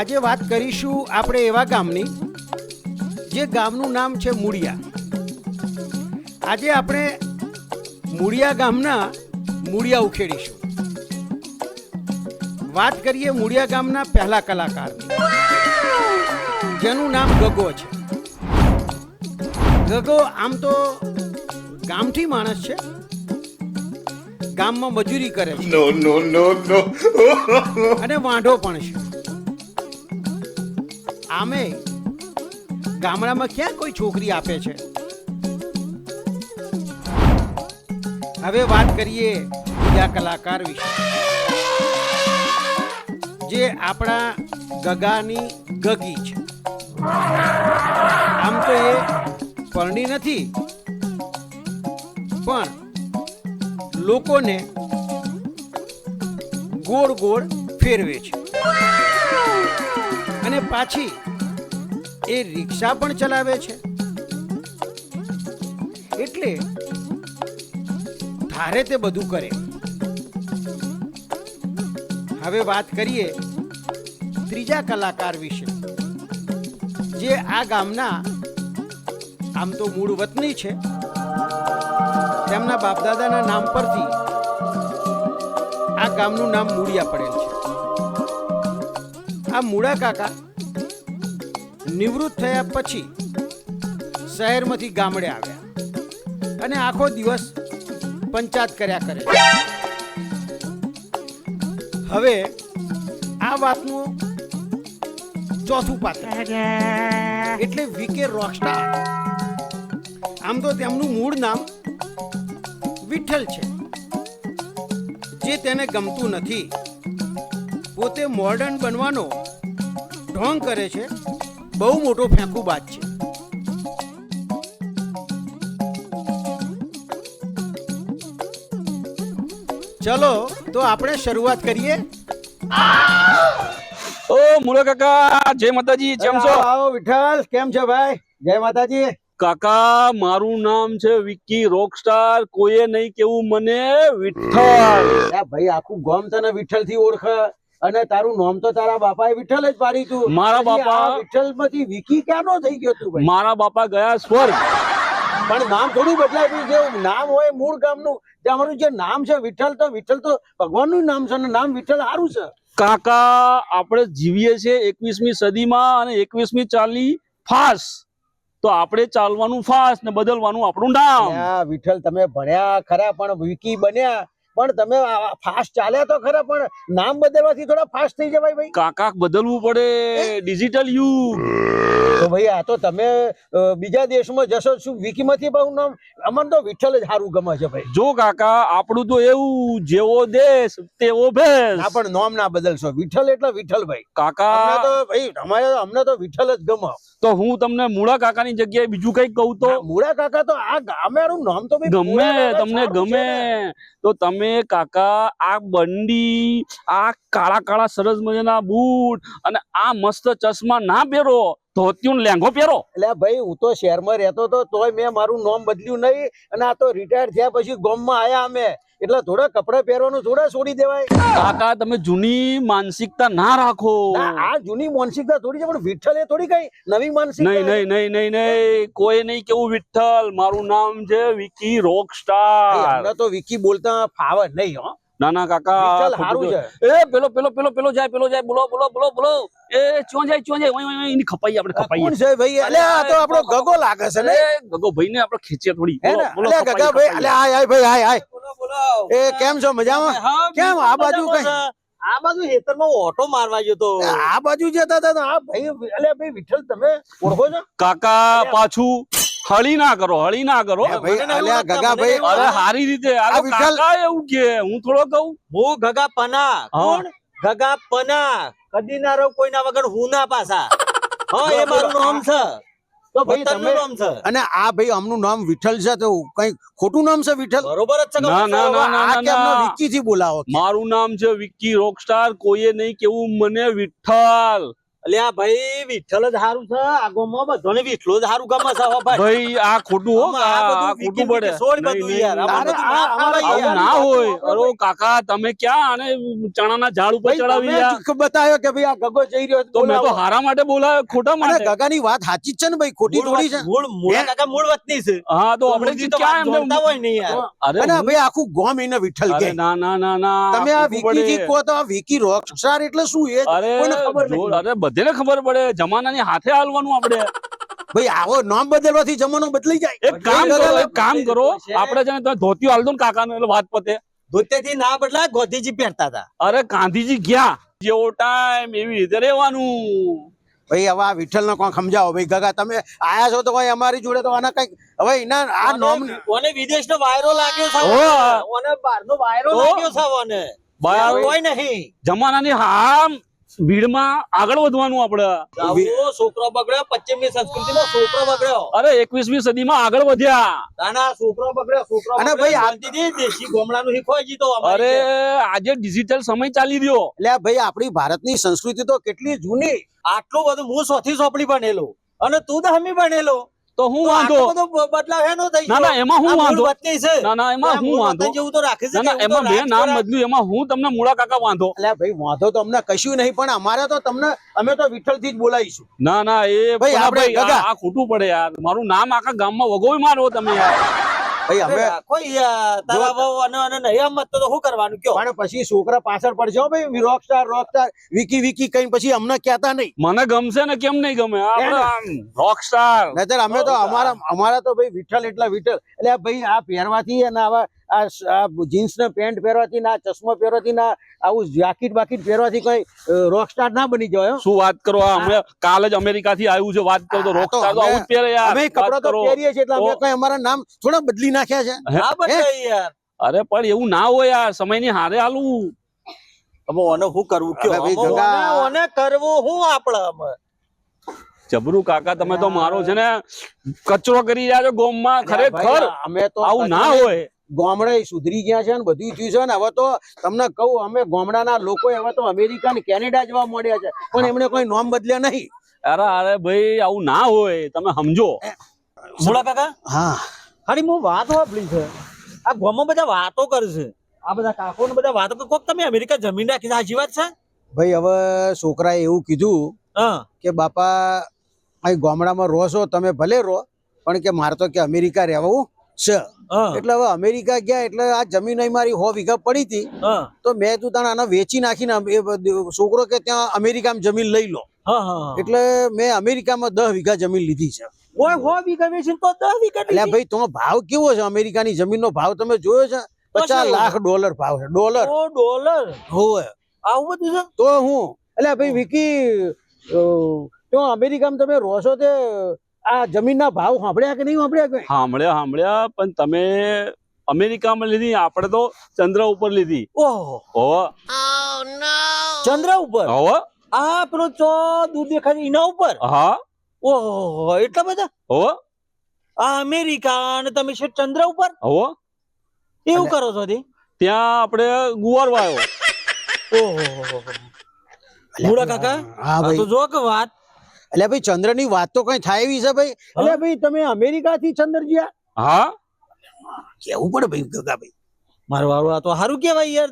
આજે વાત કરીશું આપણે એવા ગામની જે ગામનું નામ છે મૂળિયા. આજે આપણે મૂળિયા ગામના મૂળિયા ઉખેડીશું. વાત કરીએ મૂળિયા ગામના પહેલા કલાકારની, જેનું નામ ગગો છે. ગગો આમ તો ગામથી માણસ છે, ગામમાં મજૂરી કરે છે અને વાંઢો પણ છે. આમે ગામડામાં ક્યાં કોઈ છોકરી આપે છે. હવે વાત કરીએ બીજા કલાકાર વિશે, જે આપણા ગગાની ગગી છે. આમ તો એ પરણી નથી, પણ લોકોને ગોળ ગોળ ફેરવે છે. અને પાછી એ રિક્ષા પણ ચલાવે છે. એટલે ધારે તે બધું કરે. હવે વાત કરીએ ત્રીજા કલાકાર વિશે, જે આ ગામના આમ તો મૂળ વતની છે. તેમના બાપદાદાના નામ પરથી આ ગામનું નામ મૂળિયા પડેલ છે. આ મૂળા કાકા નિવૃત્ત થયા પછી શહેરમાંથી ગામડે આવ્યા અને આખો દિવસ પંચાયત કર્યા કરે. હવે આ વાતનું ચોથું પાત્ર એટલે વીકે રોકસ્ટાર. આમ તો તેમનું મૂળ નામ વિઠ્ઠલ છે, જે તેને ગમતું નથી. પોતે મોડર્ન બનવાનો ઢોંગ કરે છે. બહુ મોટો ફેંકુબાજ છે. ચલો તો આપણે શરૂઆત કરીએ. ઓ મુળો કાકા, જય માતાજી. કેમ છો? આવો વિઠ્ઠલ, કેમ છે ભાઈ? જય માતાજી. કાકા, મારું નામ છે વિક્કી રોકસ્ટાર. કોઈએ નહીં કેવું મને વિઠ્ઠલ. ભાઈ આખું ગામ તને વિઠ્ઠલ થી ઓળખે, અને તારું નામ તો તારા બાપાએ વિઠ્ઠલ જ પાડી તું. મારા બાપા વિઠ્ઠલ માંથી વિકી ક્યાંનો થઈ ગયો તું ભાઈ? મારા બાપા ગયા સ્વર્ગ, પણ નામ થોડું બદલાય. જે નામ હોય મૂળ ગામનું, અમારું જે નામ છે વિઠ્ઠલ, તો વિઠ્ઠલ તો ભગવાનનું નામ છે, અને નામ વિઠ્ઠલ સારું છે. કાકા આપણે જીવીએ છીએ 21મી સદીમાં, અને 21મી ચાલી ફાસ્ટ, તો આપણે ચાલવાનું ફાસ્ટ ને બદલવાનું આપણું નામ. વિઠ્ઠલ, તમે ભણ્યા ખરા, પણ વિકી બન્યા, પણ તમે ફાસ્ટ ચાલ્યા તો ખરા, પણ નામ બદલવાથી થોડા ફાસ્ટ થઈ જવાય ભાઈ. કાકા બદલવું પડે, ડિજિટલ યુગ. તો ભાઈ આ તો તમે બીજા દેશમાં જશો, શું વિકી માંથી બહુ નામ? અમને તો વિઠ્ઠલ જ સારું ગમે છે ભાઈ. જો કાકા, આપણું તો એવું, જેવો દેશ તેવો ભેસ. ના, પણ નામ ના બદલશો. વિઠ્ઠલ એટલે વિઠ્ઠલ ભાઈ. કાકા તો ભાઈ અમને તો વિઠ્ઠલ જ ગમે. તો હું તમને મૂળા કાકાની જગ્યાએ બીજું કઈક કહું તો? મૂળા કાકા તો આ ગામેરું નામ તો ભાઈ ગમે તમને ગમે તો તમે કાકા આ બંડી, આ કાળા કાળા સરસ મજાના બૂટ અને આ મસ્ત ચશ્મા ના પહેરો, ધોતિયું ને લેંઘો પહેરો. એટલે ભાઈ હું તો શહેરમાં રહેતો હતો, તોય મેં મારું નામ બદલ્યું નહીં, અને આ તો રિટાયર થયા પછી ગામમાં આયા અમે, એટલે થોડા કપડા પહેરવાનું થોડા છોડી દેવાય. કાકા તમે જૂની માનસિકતા ના રાખો. આ જૂની માનસિકતા થોડી છે, પણ વિઠ્ઠલ એ થોડી કઈ નવી માનસિકતા. નહીં નહીં નહીં નહીં નહીં, કોઈ નહીં કેવું વિઠ્ઠલ. મારું નામ છે વિકી રોકસ્ટાર. અમને તો વિકી બોલતા ફાવે નહીં હો. ના ના કાકા, સારું છે. એ પેલો જાય, બોલો બોલો બોલો બોલો. એ ચોં જાય એની ખપાઈ આપણે ખપાઈ. કોણ છે ભાઈ? અલે આ તો આપણો ગગો લાગે છે ને. ગગો ભાઈ ને આપણે ખેંચીએ થોડી. બોલો ગગા ભાઈ. અલે આય ભાઈ, આય. એ કેમ છો? મજામાં? કેમ આ બાજુ કઈ? આ બાજુ ખેતરમાં ઓટો મારવા ગયો તો. આ બાજુ જતા હતા. આ ભાઈ, અલે ભાઈ વિઠ્ઠલ તમે ઓળખો છો? કાકા પાછું હળી ના કરો. ગગા ભાઈ, અરે હારી રીતે કાકા એવું કે, હું થોડો કહું. હું ગગા પના. કોણ? ગગા પના. કદી ના રહો કોઈના વગર હું ના પાછા. હા, એ મારું નામ છે. તો ભાઈ તમે નામ છે. અને આ ભાઈ આમનું નામ વિઠ્ઠલ છે, તો કઈ ખોટું નામ છે વિઠ્ઠલ? બરોબર જ છે. ના. વિકી થી બોલાવો. મારું નામ છે વિક્કી રોકસ્ટાર. કોઈએ નહીં કેવું મને વિઠ્ઠલ. અલ્યા ભાઈ વિઠ્ઠલ જ હારું છે આ ગામમાં બધાને વિઠ્ઠલો જ હારું ગમે છે હો ભાઈ ભાઈ આ ખોટું હો આમાં આ બધું આ ખોટું પડે છોડ નહીં, બધું નહીં, યાર નહીં. આમાં બધું ના આ ખવાય આવું યાર. ના હોય અરે કાકા તમે ક્યાં આને ચણાના ઝાડ ઉપર ભાઈ, ચડાવી તમે રહ્યા જ બતાવ્યો કે ભાઈ આ ગગો જઈ રહ્યો છે, તો મેં તો બોલાવો. હારા માટે બોલાવ્યો ખોટા અને માટે ગગાની વાત સાચી જ છે ને ભાઈ, ખોટી થોડી છે. મૂળ કાકા મૂળ વતની છે હા તો આપણે મૂળથી તો ક્યાં વાત જોડતા એમને હોય નહીં યાર અરે અને હું- ભાઈ આખું ગોમ એને વિઠ્ઠલ અરે કે ના ના ના ના તમે આ ખોટું વિકીજી પડે. કહો તો આ વિકી રોકસ્ટાર એટલે શું એ અરે કોઈને ખબર જો- નહીં. અરે બધાને ખબર પડે જમાનાની હાથે હાલવાનું આપણે ભાઈ આવો નામ બદલવાથી જમાનો બદલાઈ જાય. એક કામ ગગા કરો ભાઈ એક કામ કરો છે. આપણે છે ને તમે ધોતિયો હાલ દો ને કાકાને એટલે વાત પતે ધોતેથી ના બદલાય ગોધીજી પહેરતા હતા અરે ગાંધીજી ગયા જેવો ટાઈમ એવી રીતે રહેવાનું ભાઈ હવે આ વિઠ્ઠલ ને કોણ સમજાવો ભાઈ ગગા તમે આયા છો તો કોઈ અમારી જોડે તો આના કઈક હવે એના આ નામ ઓને વિદેશનો વાયરો લાગ્યો છે ઓ. ઓને બહારનો વાયરો ઓ. લાગ્યો છે ઓને બહાર કોઈ નહીં જમાનાની હા ભીડમાં આગળ વધવાનું આપણે આવો છોકરો બગડ્યો પશ્ચિમની સંસ્કૃતિનો છોકરો બગડ્યો અરે 21મી સદીમાં આગળ વધ્યા નાના છોકરો બગડ્યો છોકરો અને બગડ્યો. ભાઈ આ- શાંતિથી દેશી ગોમડાનું શીખવાય જીતો અમારી અરે જેમ. આજે ડિજિટલ સમય ચાલી રહ્યો એટલે ભાઈ આપણી ભારતની સંસ્કૃતિ તો કેટલી જૂની. આટલું બધું હું સોથી સોપડી બનેલો અને તું દહમી બનેલો તો હું તો વાંધો આટલો બધો બદલાવ હેનો થઈ ના ના ગયો? એમાં આ હું મૂળ વાંધો વતની છે ના ના એમાં આ હું મૂળ વાંધો વતન જેવું તો રાખે છે ના કે ના એવું તો એમાં મેં નામ રાજકારણ- બદલ્યું એમાં હું તમને મૂળા કાકા વાંધો એટલે ભાઈ વાંધો તો અમને કશું નહીં પણ અમારે તો તમને અમે તો વિઠ્ઠલથી જ બોલાવીશું. ના ના એ ભાઈ, પણ આપણે ભાઈ, ગગા. આ ખોટું પડે યાર મારું નામ આખા ગામમાં વગોવી મારો તમે યાર ભાઈ અમે રાખો યાર, તારા વહુ અને નહીં હમત તો શું કરવાનું કયો પણ પછી છોકરા પાછળ પડશે હો ભાઈ રોકસ્ટાર વિકી વિકી કઈ પછી અમને કહેતા નહીં. મને ગમશે ને કેમ નહીં ગમે આપણે રોક સ્ટાર નહીતર અમે તો અમારા તો ભાઈ વિઠ્ઠલ એટલા વિઠ્ઠલ એટલે આ ભાઈ આ પહેરવાથી અને આવા આ જીન્સ ને પેન્ટ પહેરવાથી ના ચશ્મા પહેરવાથી ના આવું જાકીટ બાકીટ પહેરવાથી કોઈ રોકસ્ટાર ના બની જાય હો. શું વાત કરો આ હમણાં કાલે જ અમેરિકા થી આવ્યું છે વાત કરો તો રોક સ્ટાર તો આવું જ પહેરે યાર અમે વાત કપડા તો કરો. પહેરીએ છીએ એટલે અમે તો- કઈ અમારા નામ થોડા બદલી નાખ્યા છે. હા બદલાય યાર અરે પણ એવું ના હોય યાર સમયની હારે હાલવું હવે ઓને શું કરવું કયો હવે ભાઈ હવે ગગા- ઓને કરવું શું આપણે અમે? જબરું કાકા તમે તો મારો છે ને કચરો કરી રહ્યા છો ગોમમાં ખરેખર ભાઈ, અમે તો આવું ના હોય ગામડે સુધરી ગયા છે ને બધું થયું છે ને હવે તો તમને કહું અમે ગામડાના લોકો હવે તો અમેરિકા ને કેનેડા જવા મળ્યા છે પણ એમણે કોઈ નામ બદલ્યા નહીં. અરે અરે ભાઈ આવું ના હોય તમે સમજો મૂળા કાકા હા ખાલી હું વાત વાપરી છે આ ગામમાં બધા વાતો કરશે આ બધા કાકો ને બધા વાતો કોક તમે અમેરિકા જમીન રાખી છે, સાચી વાત છે ભાઈ હવે છોકરાએ એવું કીધું હા કે બાપા અહીં ગામડામાં રહો છો તમે ભલે રહો પણ કે મારે તો કે અમેરિકા રહેવું છે. હા એટલે હવે અમેરિકા ગયા એટલે આ જમીન અહીં મારી 100 વીઘા પડી હતી હા તો મેં તું તાણે આને વેચી નાખીને છોકરો કે ત્યાં અમેરિકામાં જમીન લઈ લો હા હા એટલે મેં અમેરિકામાં 10 વીઘા જમીન લીધી છે. ઓય હો વીઘા વેચીને તો 10 વીઘા એટલે ભાઈ તો ભાવ કેવો છે અમેરિકાની જમીનનો ભાવ તમે જોયો છે $50 લાખ ભાવ છે ડોલર. ઓ ડોલર હોવે આવું બધું છે તો હું એટલે ભાઈ વિકી તો અમેરિકામાં તમે રહો છો તે આ જમીનના ભાવ સાંભળ્યા કે નહીં સાંભળ્યા કઈ? સાંભળ્યા પણ તમે અમેરિકામાં લીધી આપણે તો ચંદ્ર ઉપર લીધી ઓહો હોવે ચંદ્ર ઉપર હોવે આ પેલો ચો દૂર દેખાય છે એના ઉપર હા ઓહો એટલા બધા હોવે આ અમેરિકા અને તમે છે ચંદ્ર ઉપર હોવે એવું કરો છો તે ત્યાં આપણે ગુવાર વાયો ઓહો મૂળા કાકા હા આ તો ભાઈ જો કે વાત એટલે ભાઈ ચંદ્રની વાત તો કઈ થાય એવી છે ભાઈ. એટલે ભાઈ તમે અમેરિકાથી ચંદ્ર ગયા હા કેવું પડે ભાઈ ગગાભાઈ. મારું વાળું આ તો સારું કેવાય યાર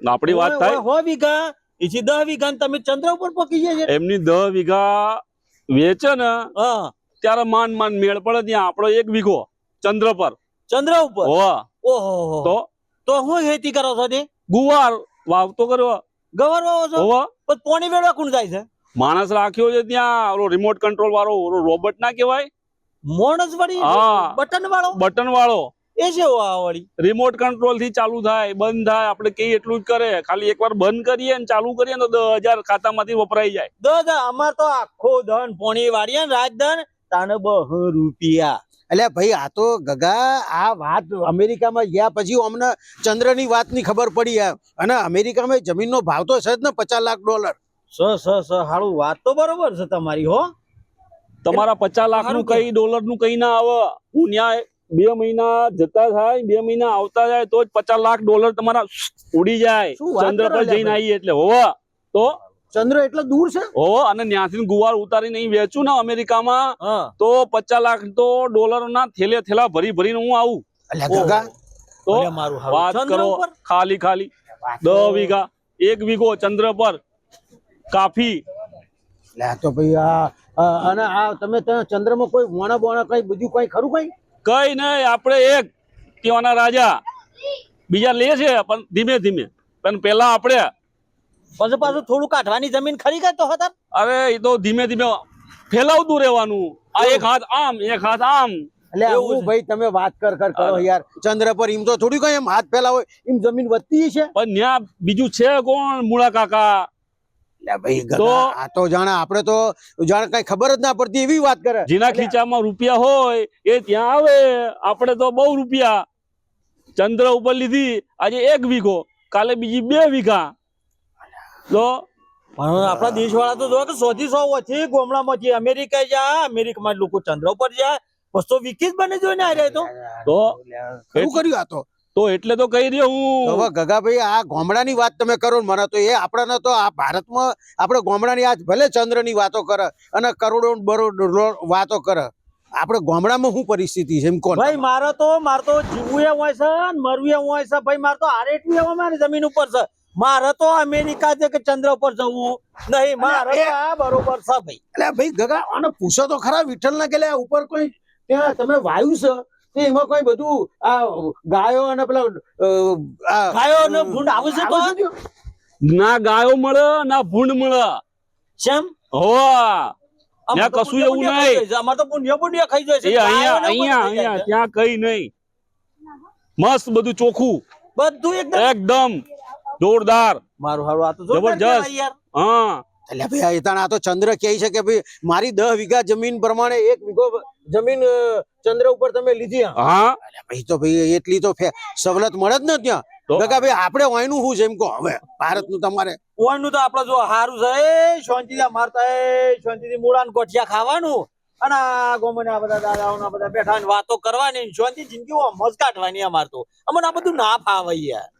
આપણી વાત થાય હો વીઘા એથી 10 વીઘા ને તમે ચંદ્ર ઉપર પકી જાય છે એમની 10 વીઘા વેચે ને હા ત્યારે માંડ માંડ મેળ પડે ત્યાં આપણો 1 વીઘો ચંદ્ર પર ચંદ્ર ઉપર હોવે ઓહો તો તો હું ખેતી કરો છો તે ગુવાર વાવતો કર્યો ગવાર વાવો છો હોવે પણ પોણી વેળવા કોણ જાય છે માણસ રાખ્યો છે ત્યાં ઓલો રિમોટ કંટ્રોલ વાળો ઓલો રોબોટ ના કહેવાય મોણસ વળી હા. બટન વાળો બટન વાળો એ છે આ વળી રિમોટ કંટ્રોલ થી ચાલુ થાય બંધ થાય આપણે કઈ એટલું જ કરે ખાલી એકવાર બંધ કરીએ ને ચાલુ કરીએ ને તો 10,000 ખાતામાંથી વપરાઈ જાય દાદા અમાર તો આખો ધન પોણી વાળીએ ને રાજધન તાને 2 રૂપિયા એટલે ભાઈ આ તો ગગા આ વાત અમેરિકામાં ગયા પછી અમને ચંદ્રની વાતની ખબર પડી અને અમેરિકામાં જમીનનો ભાવ તો છે જ ને $50 લાખ. હાળું વાત તો બરોબર છે તમારી હો તમારા 50 લાખ નું કઈ ડોલર નું કઈ ના આવે હું ન્યાય 2 મહિના જતા થાય 2 મહિના આવતા જાય તો જ $50 લાખ તમારા ઉડી જાય શું વાત ચંદ્ર કરો પર લ્યા જઈને ભાઈ? આવીએ એટલે હોવા તો ચંદ્ર એટલો દૂર છે? ઓ અને ત્યાંથી ગુવાર ઉતારીને અહીં વેચું ને અમેરિકામાં હા. તો 50 લાખ તો ડોલરના થેલા ભરી ભરીને હું આવું. અલ્યા ગગા, તો અરે મારું હારું. વાત ચંદ્ર કરો ઉપર? ખાલી 10 વીઘા 1 વીઘો ચંદ્ર પર કાફી. અલ્યા તો ભાઈ અને આ તમે ત્યાં ચંદ્રમાં કોઈ વોણા બોણા કઈ બીજું કઈ ખરું કઈ? કઈ નહીં, આપણે એક ત્યાંના રાજા, બીજા લે છે પણ ધીમે ધીમે, પણ પેલા આપણે પછી પાછું થોડું કાઢવાની જમીન ખરી ગઈ તો હતા. અરે એ તો ધીમે ધીમે ફેલાવતું રહેવાનું. આ એક હાથ આમ એક હાથ આમ. એટલે એવું હું છે. ભાઈ તમે વાત કરો યાર, ચંદ્ર પર એમ તો થોડી કઈ એમ હાથ ફેલાવો એમ જમીન વધતી છે. પણ ત્યાં બીજું છે કોણ? મૂળા કાકા. એટલે ભાઈ ગગા, તો- આ તો જાણે આપણે તો જાણે કઈ ખબર જ ના પડતી એવી વાત કરે. જેના ખીચામાં રૂપિયા હોય એ ત્યાં આવે. આપણે તો બહુ રૂપિયા. ચંદ્ર ઉપર લીધી આજે 1 વીઘો, કાલે બીજી 2 વીઘા. તો પણ આપણા દેશ વાળા તો જો કે 100 થી 100 ગામડામાંથી અમેરિકા જાય, અમેરિકામાં લોકો ચંદ્ર ઉપર જાય, બસ તો વિકિત બને જોઈને આ રહ્યા તો. શું કર્યું આ તો એટલે તો કહી રહ્યો તો હું. હવે ગગાભાઈ આ ગામડાની વાત તમે કરો ને મને તો એ આપણાને તો આ ભારતમાં આપણે ગામડાની આજ ભલે ચંદ્રની વાતો કરે અને કરોડો બરોડો વાતો કરે, આપણે ગામડામાં શું પરિસ્થિતિ છે એમ કોણ? ભાઈ મારે તો જીવવું એ હોય છે ને મરવું એ હોય છે. ભાઈ મારે તો આરેટવું એવા મારી જમીન ઉપર છે. મારે તો અમેરિકા છે કે ચંદ્ર ઉપર જવું નહીં. મારે તો આ બરોબર છે ભાઈ. એટલે ભાઈ ગગા આને પૂછો તો ખરા વિઠ્ઠલ ના કે લે ઉપર કોઈ ત્યાં તમે વાયુ છે તે એમાં કોઈ બધું આ ગાયો અને પેલા ગાયો ને ભૂંડ આવે છે તો આવે છે? ના ગાયો મળે ના ભૂંડ મળે. શેમ? હોવા અમારે તો કશું એવું પુંડિયા નહીં. ખાઈ જાય છે. અમારે તો પુંડિયા ખાઈ જાય છે. એ અહીંયા ગાયોને અહીંયા પણ ખાઈ જાય અહીંયા છે. ત્યાં કઈ નહીં. મસ્ત બધું ચોખ્ખું બધું એકદમ એકદમ જોરદાર. મારું હારું આ તો જોરદાર જબરજસ્ત. કહેવાય યાર. હા એટલે ભાઈ આ તો ચંદ્ર કહે છે કે ભાઈ મારી 10 વીઘા જમીન પ્રમાણે 1 વીઘો જમીન ચંદ્ર ઉપર તમે લીધી. હા એટલે ભાઈ તો ભાઈ એટલી તો સવલત મળે જ ને ત્યાં. તો? ગગા ભાઈ આપણે વાયનું શું છે એમ કહો હવે ભારતનું તમારે? ઓયનું તો આપડે જો હારું છે એ શાંતિથી મારતા એ શાંતિથી મૂળા ને ગોઠિયા ખાવાનું અને આ ગોમને આ બધા દાદાઓના બધા બેઠા ને વાતો કરવાની ને શાંતિ જિંદગી મજ કાઢવાની. અમાર તો અમને આ બધું ના ફાવે યાર.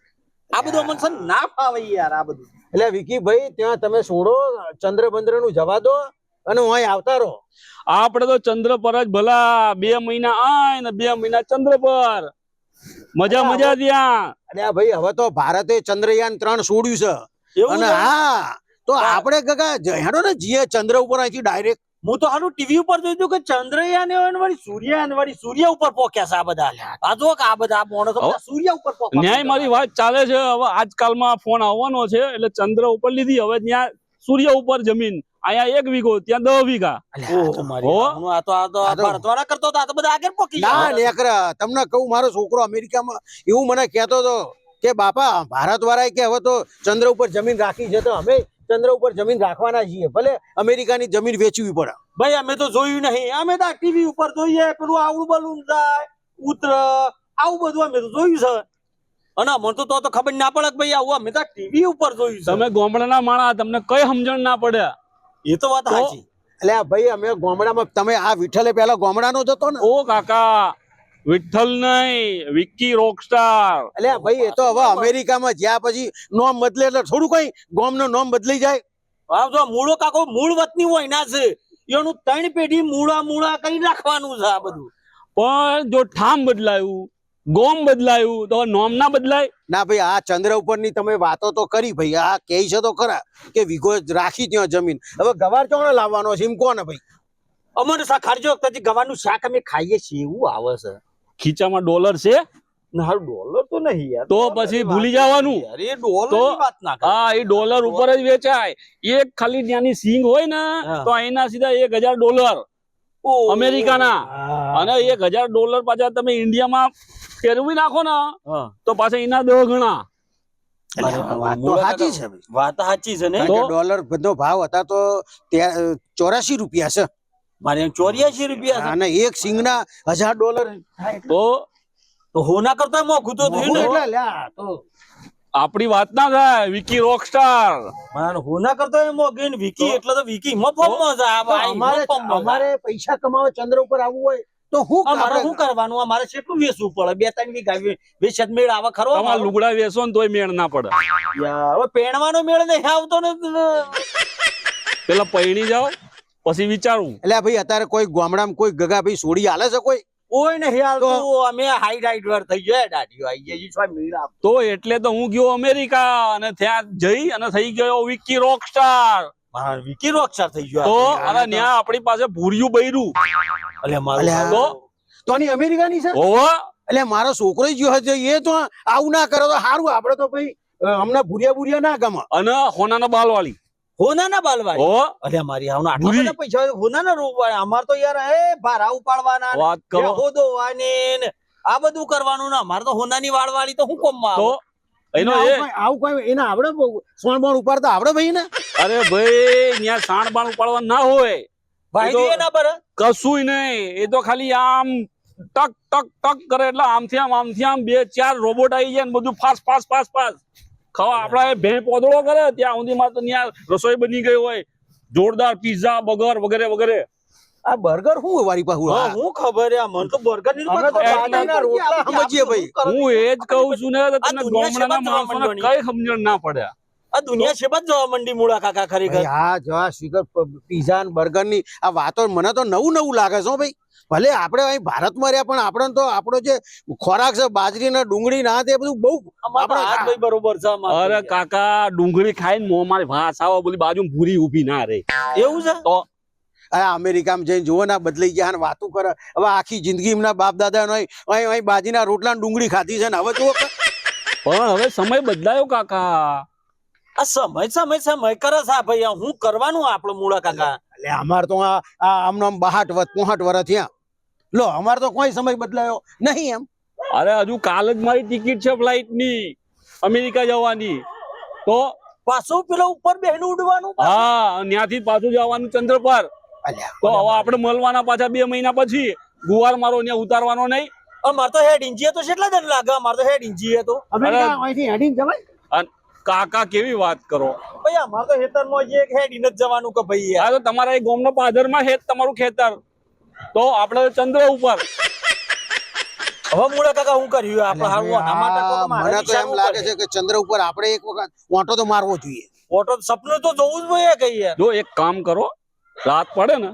આ બધું અમને છે ને ના ફાવે યાર આ બધું. એટલે વિકી ભાઈ ત્યાં તમે છોડો ચંદ્ર બંદ્ર નું જવા દો અને હું અહીં આવતા રહો. આપણે તો ચંદ્ર પર જ ભલા 2 મહિના આય ને 2 મહિના ચંદ્ર પર. મજા મજા ત્યાં. અને આ ભાઈ હવે તો ભારતે ચંદ્રયાન 3 છોડ્યું છે. એવું અને છે? હા તો આપણે ગગા હેડો ને જીએ ચંદ્ર ઉપર અહીંથી ડાયરેક્ટ. હું તો હારું ટીવી ઉપર જોયું કે ચંદ્રયાન વળી સૂર્ય ઉપર પોક્યા છે આ બધા. આ જો કે આ બધા મોણો તો બધા સૂર્ય ઉપર પોક્યા. ન્યાય મારી વાત ચાલે છે. હવે આજકાલમાં ફોન આવવાનો છે એટલે ચંદ્ર ઉપર લીધી, હવે ત્યાં સૂર્ય ઉપર જમીન. અહીંયા 1 વીઘો ત્યાં 10 વીઘા. ઓહો મારી હો? હું આ તો ભારતવાળા કરતો હતો. આ તો બધા આગળ પોકી ના ગયા. લેકરા તમને કહું મારો છોકરો અમેરિકામાં એવું મને કહેતો હતો કે બાપા ભારત વાળાએ કે હવે તો ચંદ્ર ઉપર જમીન રાખી છે તો અમે ચંદ્ર ઉપર જમીન રાખવાના છીએ, ભલે અમેરિકાની જમીન વેચવી પડે. ભાઈ અમે તો જોયું નહીં. અમે તો ટીવી ઉપર જોઈએ પેલું આવડું બલૂન જાય ઉતર આવું બધું અમે તો જોયું છે. અને મને તો ખબર ના પડે કે ભાઈ આવું અમે તો ટીવી ઉપર જોયું છે. તમે ગામડાના માણસ, તમને કઈ સમજણ ના પડે. એ તો વાત સાચી. એટલે આ ભાઈ અમે ગામડામાં તમે આ વિઠ્ઠલે પેલા ગામડાનો જ હતો ને? ઓ કાકા, વિઠ્ઠલ નહીં, વિક્કી રોકસ્ટાર. એટલે આ ભાઈ એ તો હવે અમેરિકામાં જ્યાં પછી નોમ બદલે એટલે થોડું કઈ ગામનું નામ બદલાઈ જાય. આ જો મૂળો કાકો મૂળ વતની હોય ના છે એનું 3 પેઢી મૂળા કરી રાખવાનું છે આ બધું. પણ જો ઠામ બદલાયું, ગોમ બદલાયું તો નોમ ના બદલાય. ના ભાઈ આ ચંદ્ર ઉપરની તમે વાતો તો કરી ભાઈ, આ કહે છે તો ખરા કે વીઘો રાખી ત્યાં જમીન. હવે ગવાર ચોણે લાવવાનો છે એમ કોને ભાઈ? અમારે ખારજો વખતે ગવાનું શાક અમે ખાઈએ છીએ એવું આવે છે. ખીચામાં ડોલર છે ના ડોલર તો નહીં યાર. તો પછી ભૂલી જવાનું. યાર એ ડોલર તો ની વાત ના કરો. હા, એ ડોલર ઉપર જ વેચાય. એક ખાલી ત્યાંની સિંગ હોય ને હા. તો એના સીધા $1000 ઓહ. અમેરિકાના. અને $1000 પાછા તમે ઇન્ડિયામાં ફેરવી નાખો ને હા. તો પાછા એના 10 ગણા. વાત તો સાચી છે ભાઈ. વાત સાચી છે ને. કારણ કે ડોલર બધો ભાવ હતા તો 84 રૂપિયા છે મારે 84 રૂપિયા છે. અને એક સિંગના $1000 તો હોના કરતા મોઘું તો થયું ને. એટલે લ્યા તો આપણી વાત ના થાય. વિકી રોકસ્ટાર. મારે હોના કરતા એ મોઘી ને વિકી એટલે તો વિકી મફતમાં છે. આ ભાઈ અમારે મફતમાં છે. અમારે પૈસા કમાવા ચંદ્ર ઉપર આવવું હોય તો હું અમારે આપણે- શું કરવાનું અમારે કેટલું વેચવું પડે 2-3 વીઘા વેચત મેળ આવે ખરો તમારા અમારો? લુગડા વેચો ને તોય મેળ ના પડે. યાર, હવે પહેણવાનો મેળ નહીં આવતો ને પેલા પૈણી જાઓ પછી વિચારવું. એટલે ભાઈ અત્યારે કોઈ ગામડામાં કોઈ ગગા ભાઈ સોડી હાલે છે કોઈ? કોઈ નહીં હાલતું. અમે હાઈટ વાર થઈ ગયા દાઢીઓ આવી ગઈ છે મેળ આવે. તો એટલે તો હું ગયો અમેરિકા અને ત્યાં જઈ અને થઈ ગયો વિકી રોકસ્ટાર. હા, વિકી રોકસ્ટાર થઈ ગયો તો આ. હવે ત્યાં આપણી પાસે ભૂર્યું બૈરું. અલ્યા મારું અલ્યા. તો તો આની અમેરિકાની છે? ઓહો એટલે મારો છોકરો ગયો હતો એ તો આવું ના કરો તો સારું. આપણે તો ભાઈ હમણાં ભૂરિયા ના ગમે. અને હોનાના બાલ વાળી. હોનાના બાલવાડી. ઓહો અલ્યા મારી આટલા ભૂરી. બધા પૈસા હોય, હોનાના રોકવાના. અમાર તો યાર ભારા ઉપાડવાના ને વાત કરો ભેહો દોવાની ને આ બધું કરવાનું ને અમારે તો હોનાની વાળવાળી તો હું કોમમાં તો આવે? એનો એ આવું કોઈ એને આવડે સોણ ઉપાડતા આવડે ભાઈ ને? અરે ભાઈ ત્યાં સાણ બાણ ઉપાડવા ના હોય ભાઈ તો- દે ના પર કશું નહીં. એ તો ખાલી આમ ટક ટક ટક કરે એટલે આમથી આમ 2-4 રોબોટ આવી જાય ને બધું ફાસ્ટ ફાસ્ટ ફાસ્ટ ફાસ્ટ ખાવા. આપડા ભે પોદળો કરે ત્યાં સુધીમાં તો ત્યાં રસોઈ બની ગઈ હોય. જોરદાર પીઝા બર્ગર વગેરે વગેરે. આ બર્ગર શું વારી પાહું? હા, હું ખબર યાર મને તો બર્ગર ની અમે તો બાજરીના રોટલા સમજીએ ભાઈ. હું એ જ કહું છું ને તો તને દુનિયા ગામડાના સેવા માણસોને જવા કઈ સમજણ ના પડ્યા. આ દુનિયા છે બસ જવા મંડી મૂળા કાકા ખરેખર. હા જો આ સ્વીકર પીઝા ને બર્ગર ની આ વાતો મને તો નવું લાગે છે હો ભાઈ. ભલે આપણે અહીં ભારતમાં રહ્યા પણ આપણે તો આપણો જે ખોરાક છે બાજરી ના ડુંગળી ના તે બધું બહુ અમારે તો હાથ ભાઈ બરોબર છે અમારે તો અરે યાર. કાકા ડુંગળી ખાઈને મોં મારી ભાસ આવો બધી બાજુ ભૂરી ઊભી ના રહે. એવું છે તો આ અમેરિકામાં જઈને જુઓ ને આ બદલાઈ ગયા ને વાતું કરે. હવે આખી જિંદગી એમના બાપ દાદા અહીં બાજીના રોટલા ને ડુંગળી ખાધી છે ને હવે જુઓ કે પણ હવે સમય બદલાયો કાકા. આ સમય કરે છે આ ભાઈ આ હું કરવાનું આપણો મૂળા કાકા. એટલે અમાર તો આમનો 62-63 વર્ષ થયા. લો અમાર તો કોઈ સમય બદલાયો નહીં એમ. અરે હજુ કાલ જ મારી ટિકિટ છે ફ્લાઇટ ની અમેરિકા જવાની. તો પાછું પેલા ઉપર બેહીને ઉડવાનું. હા ત્યાંથી પાછું જવાનું ચંદ્ર પર. અલ્યા તો હવે આપણે મળવાના પાછા 2 મહિના પછી. ગુવાર મારો ત્યાં ઉતારવાનો નહીં. અમારે તો હેડ ઇન્જીએ તો કેટલા જણ લાગે અમારે તો હેડ ઇન્જીએ તો અમેરિકા અહીંથી હેડીને જવાય. અને કાકા કેવી વાત કરો. ભાઈ અમારે તો હેતરમાં જે એક હેડ ઇન જ જવાનું કે ભાઈ યાર. આ તો તમારા એ ગામનો પાદરમાં છે તમારું ખેતર. તો આપણે ચંદ્ર ઉપર. હવે મૂળા કાકા હું કર્યું આપણે હારું આના માટે તો મારે મને તો એમ લાગે છે કે ચંદ્ર ઉપર આપણે એક વખત ઓટો તો મારવો જોઈએ. ફોટો સપનું તો જોવું જ જોઈએ કઈ યાર. જો એક કામ કરો રાત પડે ને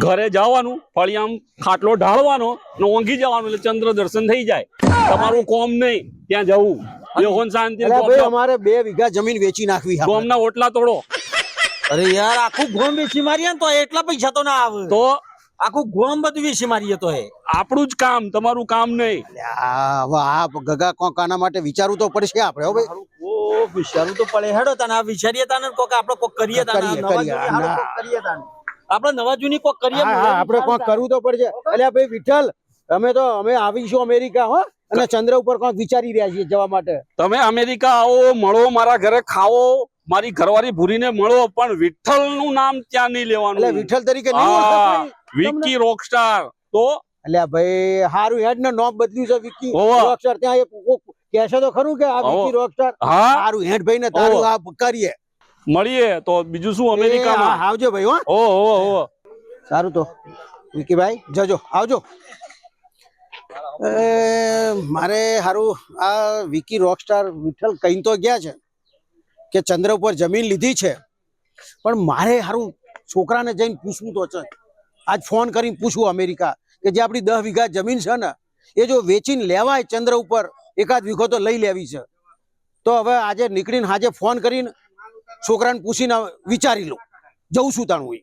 ઘરે જવાનું ફળિયામ ખાટલો ઢાળવાનો ને ઊંઘી જવાનું એટલે ચંદ્ર દર્શન થઈ જાય. તમારું કોમ નહીં ત્યાં જવું. લેહોન શાંતિ અલ્યા ભાઈ અમારે 2 વીઘા જમીન વેચી નાખવી છે આપણે. ગોમના ઓટલા તોડો. અરે યાર આખું ગોમ વેચી મારીએ ને તો એટલા પૈસા તો ના આવે. તો આખું ગોમ બધું વેચી મારીએ તો એ આપણું જ કામ તમારું કામ નહીં. અલ્યા, હવે આ ગગા કોક આના માટે વિચારવું તો પડશે આપણે હો ભાઈ. ઓ વિચારવું તો પડે હેડો તને આ વિચારીએ તાને કોક આપણે કોક કરીએ તાને કરીએ, નવા કરીએ. જૂની હારું કોક કરીએ તાને. આપણે નવા જૂની કોક કરીએ. હા, હા, આપણે કોક કરવું તો પડશે. અલ્યા ભાઈ વિઠ્ઠલ અમે આવીશું અમેરિકા હો અને ચંદ્ર ઉપર કોક વિચારી રહ્યા છીએ જવા માટે. તમે અમેરિકા આવો મળો મારા ઘરે ખાઓ મારી ઘરવાળી ભૂરીને મળો પણ વિઠ્ઠલ નું નામ ત્યાં નહીં એટલે લેવાનું. વિઠ્ઠલ તરીકે નહીં ઓળખાતા હા, હોય? વિકી રોકસ્ટાર. તો અલ્યા ભાઈ હારું હેડ ને નામ બદલ્યું છે વિકી ઓવા. રોકસ્ટાર. ત્યાં એક કોક કહેશે તો ખરું કે આ વિકી રોકસ્ટાર. હા હારું હેડ ભાઈ ને તારું ઓવા. આ કરીએ. મળીએ તો બીજું શું અમેરિકામાં. એ, આવજો ભાઈ હો. ઓહો સારું તો વિકીભાઈ જજો આવજો. મારે હારું આ વિકી રોકસ્ટાર વિઠ્ઠલ કઈ તો ગયા છે કે ચંદ્ર ઉપર જમીન લીધી છે પણ મારે હારું છોકરાને જઈને પૂછવું તો છે. આજ ફોન કરીને પૂછવું અમેરિકા કે જે આપણી 10 વીઘા જમીન છે ને એ જો વેચીને લેવાય ચંદ્ર ઉપર એકાદ વીઘો તો લઈ લેવી છે. તો હવે આજે નીકળીને આજે ફોન કરીને છોકરાને પૂછીને વિચારી લઉં જઉં છું તાણું.